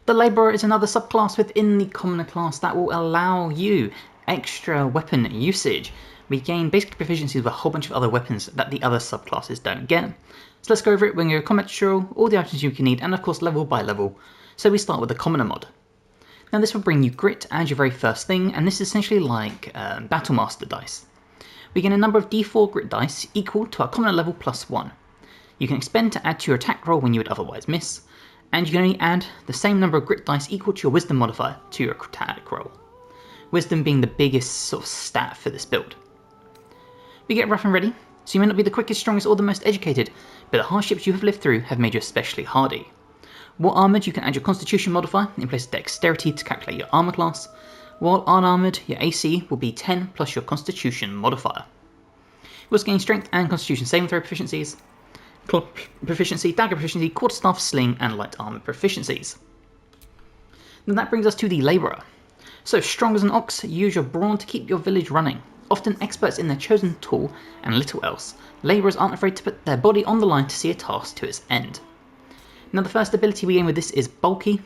The Labourer is another subclass within the Commoner class that will allow you extra weapon usage. We gain basic proficiencies with a whole bunch of other weapons that the other subclasses don't get. So let's go over it. We're going to go combat tutorial, all the items you can need, and of course level by level. So we start with the Commoner mod. Now this will bring you grit as your very first thing, and this is essentially like Battle Master dice. We gain a number of d4 grit dice equal to our Commoner level plus 1. You can expend to add to your attack roll when you would otherwise miss, and you can only add the same number of grit dice equal to your wisdom modifier to your attack roll. Wisdom being the biggest sort of stat for this build. We get rough and ready, so you may not be the quickest, strongest, or the most educated, but the hardships you have lived through have made you especially hardy. While armoured, you can add your constitution modifier in place of dexterity to calculate your armour class, while unarmoured, your AC will be 10 plus your constitution modifier. You also gain strength and constitution saving throw proficiencies, club proficiency, dagger proficiency, quarterstaff, sling, and light armour proficiencies. Then that brings us to the Labourer. So strong as an ox, use your brawn to keep your village running. Often experts in their chosen tool and little else, labourers aren't afraid to put their body on the line to see a task to its end. Now the first ability we gain with this is Bulky.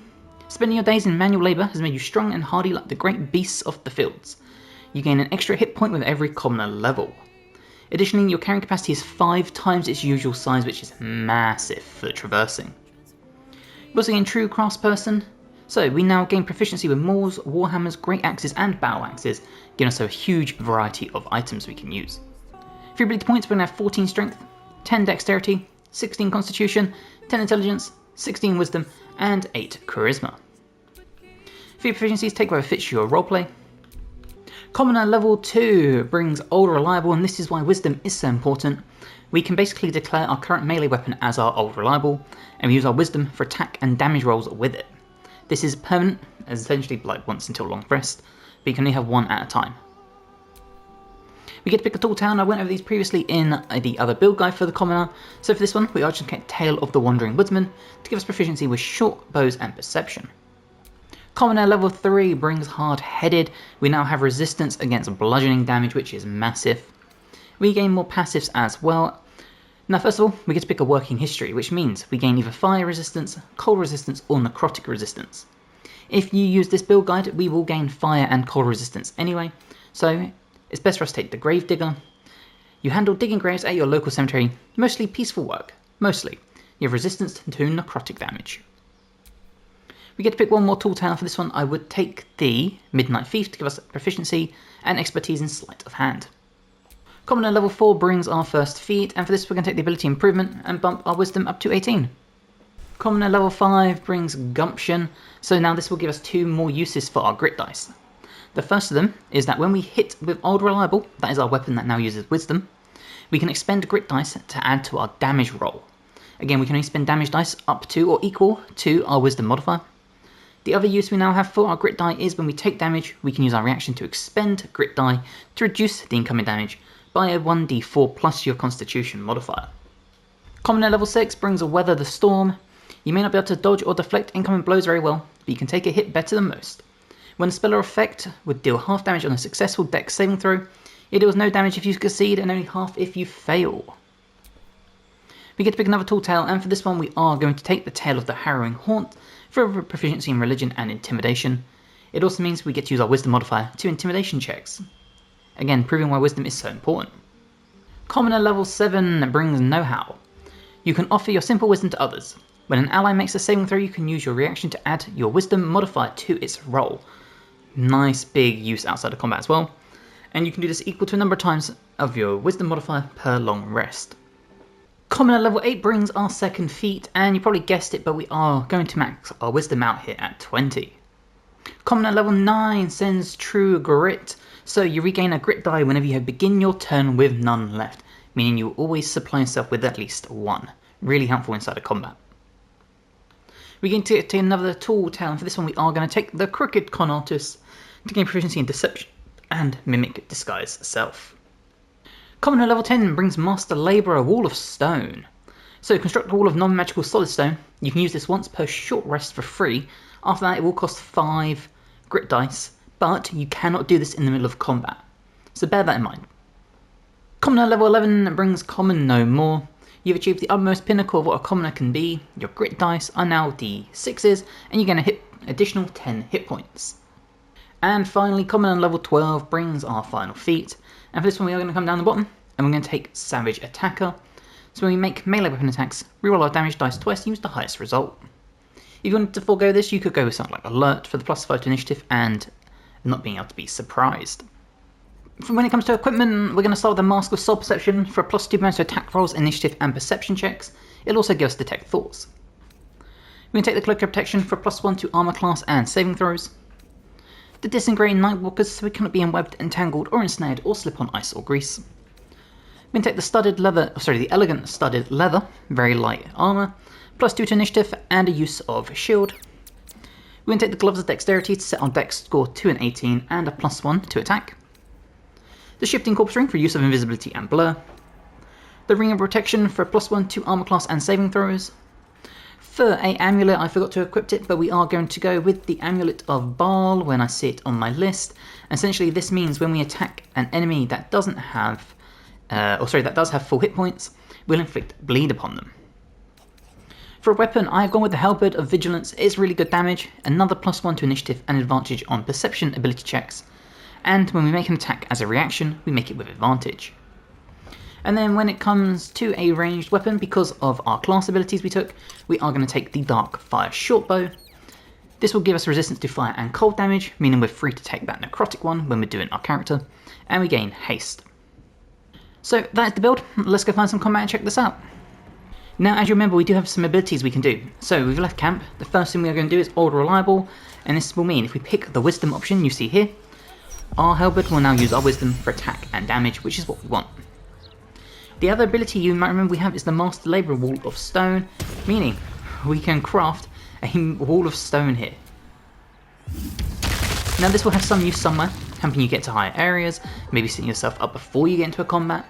Spending your days in manual labour has made you strong and hardy like the great beasts of the fields. You gain an extra hit point with every commoner level. Additionally, your carrying capacity is 5 times its usual size, which is massive for traversing. You also gain True Craftsperson. So we now gain proficiency with maws, warhammers, great axes and battle axes, giving us a huge variety of items we can use. For your ability points, we're going to have 14 strength, 10 dexterity, 16 constitution, 10 intelligence, 16 wisdom, and 8 charisma. For your proficiencies, take whatever fits your roleplay. Commoner level 2 brings Old Reliable, and this is why wisdom is so important. We can basically declare our current melee weapon as our Old Reliable, and we use our wisdom for attack and damage rolls with it. This is permanent, as essentially like once until long rest, but you can only have one at a time. We get to pick a tool town. I went over these previously in the other build guide for the Commoner, so for this one we are just going to get Tale of the Wandering Woodsman to give us proficiency with short bows and perception. Commoner level 3 brings Hard-Headed. We now have resistance against bludgeoning damage, which is massive. We gain more passives as well. Now first of all, we get to pick a working history, which means we gain either fire resistance, cold resistance, or necrotic resistance. If you use this build guide, we will gain fire and cold resistance anyway, so it's best for us to take the Gravedigger. You handle digging graves at your local cemetery, mostly peaceful work, mostly. You have resistance to necrotic damage. We get to pick one more tool town. For this one, I would take the Midnight Thief to give us proficiency and expertise in sleight of hand. Commoner level 4 brings our first feat, and for this we're going to take the ability improvement and bump our wisdom up to 18. Commoner level 5 brings Gumption, so now this will give us 2 more uses for our grit dice. The first of them is that when we hit with Old Reliable, that is our weapon that now uses wisdom, we can expend grit dice to add to our damage roll. Again, we can only spend damage dice up to or equal to our wisdom modifier. The other use we now have for our grit die is when we take damage, we can use our reaction to expend grit die to reduce the incoming damage by a 1d4 plus your constitution modifier. Commoner level 6 brings a Weather the Storm. You may not be able to dodge or deflect incoming blows very well, but you can take a hit better than most. When a spell or effect would deal half damage on a successful dex saving throw, it deals no damage if you succeed and only half if you fail. We get to pick another tall tale, and for this one we are going to take the Tale of the Harrowing Haunt for proficiency in religion and intimidation. It also means we get to use our wisdom modifier to intimidation checks. Again, proving why wisdom is so important. Commoner level 7 brings Know-How. You can offer your simple wisdom to others. When an ally makes a saving throw, you can use your reaction to add your wisdom modifier to its roll. Nice big use outside of combat as well. And you can do this equal to a number of times of your wisdom modifier per long rest. Commoner level 8 brings our second feat, and you probably guessed it, but we are going to max our wisdom out here at 20. Commoner level 9 sends True Grit. So you regain a grit die whenever you begin your turn with none left, meaning you always supply yourself with at least 1. Really helpful inside of combat. We get to take another tool tale, and for this one we are going to take the Crooked Con Artist to gain proficiency in Deception and Mimic Disguise Self. Commoner level 10 brings Master Labourer Wall of Stone. So construct a wall of non-magical solid stone. You can use this once per short rest for free. After that it will cost 5 grit dice, but you cannot do this in the middle of combat, so bear that in mind. Commoner level 11 brings Common No More. You've achieved the utmost pinnacle of what a commoner can be. Your grit dice are now D6s, and you're going to hit additional 10 hit points. And finally, commoner level 12 brings our final feat. And for this one, we are going to come down the bottom, and we're going to take Savage Attacker. So when we make melee weapon attacks, reroll our damage dice twice and use the highest result. If you wanted to forego this, you could go with something like Alert for the +5 to initiative and not being able to be surprised. When it comes to equipment, we're going to start with the Mask of Soul Perception for a +2 bonus to attack rolls, initiative and perception checks. It'll also give us Detect Thoughts. We're going to take the Cloak of Protection for a +1 to armor class and saving throws. The Disingrained Nightwalkers so we cannot be enwebbed, entangled or ensnared or slip on ice or grease. We're going to take the the Elegant Studded Leather, very light armor, +2 to initiative and a use of shield. We're going to take the Gloves of Dexterity to set our dex score to an 18 and a +1 to attack. The Shifting Corpse Ring for use of invisibility and blur. The Ring of Protection for a +1 to armor class and saving throws. For a amulet, I forgot to equip it, but we are going to go with the Amulet of Baal when I see it on my list. Essentially, this means when we attack an enemy that doesn't have, that does have full hit points, we'll inflict bleed upon them. For a weapon, I've gone with the Halberd of Vigilance. It's really good damage, another +1 to initiative and advantage on perception ability checks. And when we make an attack as a reaction, we make it with advantage. And then when it comes to a ranged weapon, because of our class abilities we took, we are going to take the Dark Fire Shortbow. This will give us resistance to fire and cold damage, meaning we're free to take that necrotic one when we're doing our character, and we gain haste. So that's the build. Let's go find some combat and check this out. Now, as you remember, we do have some abilities we can do. So we've left camp. The first thing we are going to do is Old Reliable, and this will mean if we pick the Wisdom option you see here, our Halberd will now use our Wisdom for attack and damage, which is what we want. The other ability you might remember we have is the Master Labourer Wall of Stone, meaning we can craft a wall of stone here. Now this will have some use somewhere, helping you get to higher areas, maybe setting yourself up before you get into a combat,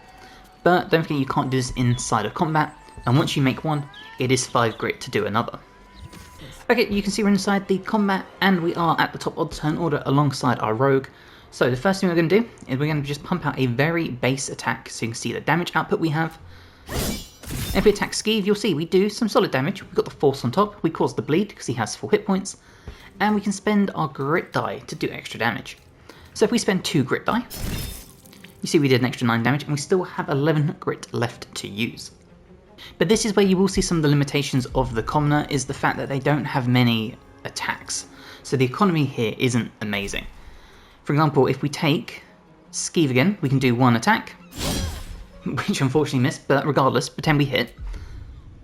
but don't forget you can't do this inside of combat, and once you make one, it is 5 grit to do another. Okay, you can see we're inside the combat, and we are at the top of the turn order alongside our rogue. So the first thing we're going to do is we're going to just pump out a very base attack so you can see the damage output we have. If we attack Skeeve, you'll see we do some solid damage. We've got the Force on top, we cause the bleed because he has full hit points, and we can spend our grit die to do extra damage. So if we spend 2 grit die, you see we did an extra 9 damage and we still have 11 grit left to use. But this is where you will see some of the limitations of the commoner, is the fact that they don't have many attacks. So the economy here isn't amazing. For example, if we take Skeeve again, we can do 1 attack, which unfortunately missed, but regardless, pretend we hit.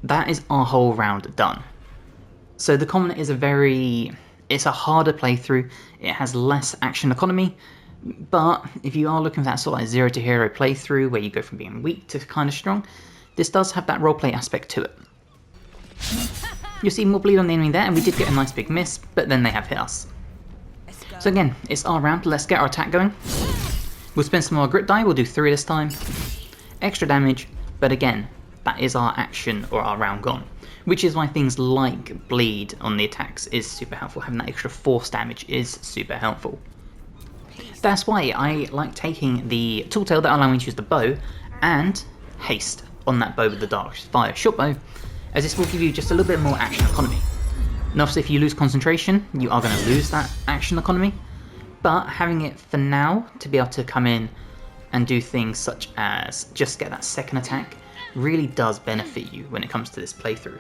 That is our whole round done. So the commoner is it's a harder playthrough, it has less action economy, but if you are looking for that sort of like 0 to hero playthrough where you go from being weak to kind of strong, this does have that roleplay aspect to it. You'll see more bleed on the enemy there, and we did get a nice big miss, but then they have hit us. So again, it's our round, let's get our attack going. We'll spend some more grit die, we'll do 3 this time. Extra damage, but again, that is our action or our round gone. Which is why things like bleed on the attacks is super helpful, having that extra force damage is super helpful. That's why I like taking the tool tail that allows me to use the bow and haste on that bow with the Dark Fire Shortbow, as this will give you just a little bit more action economy. And obviously if you lose concentration, you are going to lose that action economy, but having it for now to be able to come in and do things such as just get that second attack really does benefit you when it comes to this playthrough.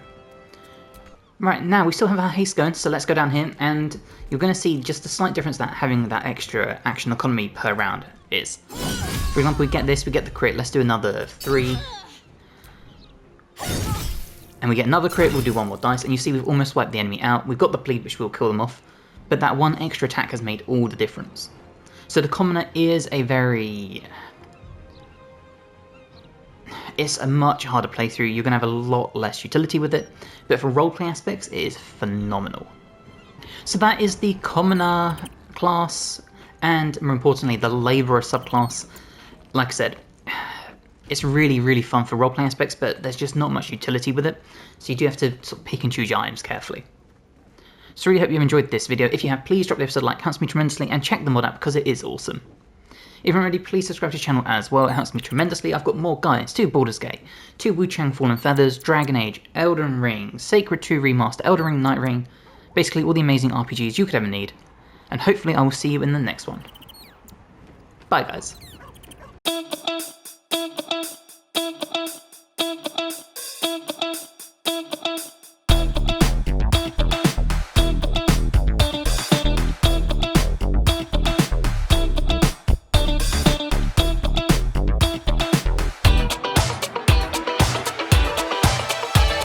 Right, now we still have our haste going, so let's go down here, and you're going to see just a slight difference that having that extra action economy per round is. For example, we get this, we get the crit, let's do another 3. And we get another crit, we'll do 1 more dice, and you see we've almost wiped the enemy out. We've got the bleed, which will kill them off, but that 1 extra attack has made all the difference. So the commoner is it's a much harder playthrough, you're going to have a lot less utility with it, but for roleplay aspects it is phenomenal. So that is the commoner class, and more importantly the labourer subclass. Like I said, it's really fun for roleplay aspects, but there's just not much utility with it, so you do have to sort of pick and choose your items carefully. So really hope you've enjoyed this video. If you have, please drop the episode a like, helps me tremendously, and check the mod out because it is awesome. If you're ready, please subscribe to the channel as well. It helps me tremendously. I've got more guides to Baldur's Gate, to Wuchang Fallen Feathers, Dragon Age, Elden Ring, Sacred 2 Remaster, Elden Ring Night Ring, basically all the amazing RPGs you could ever need. And hopefully I will see you in the next one. Bye guys.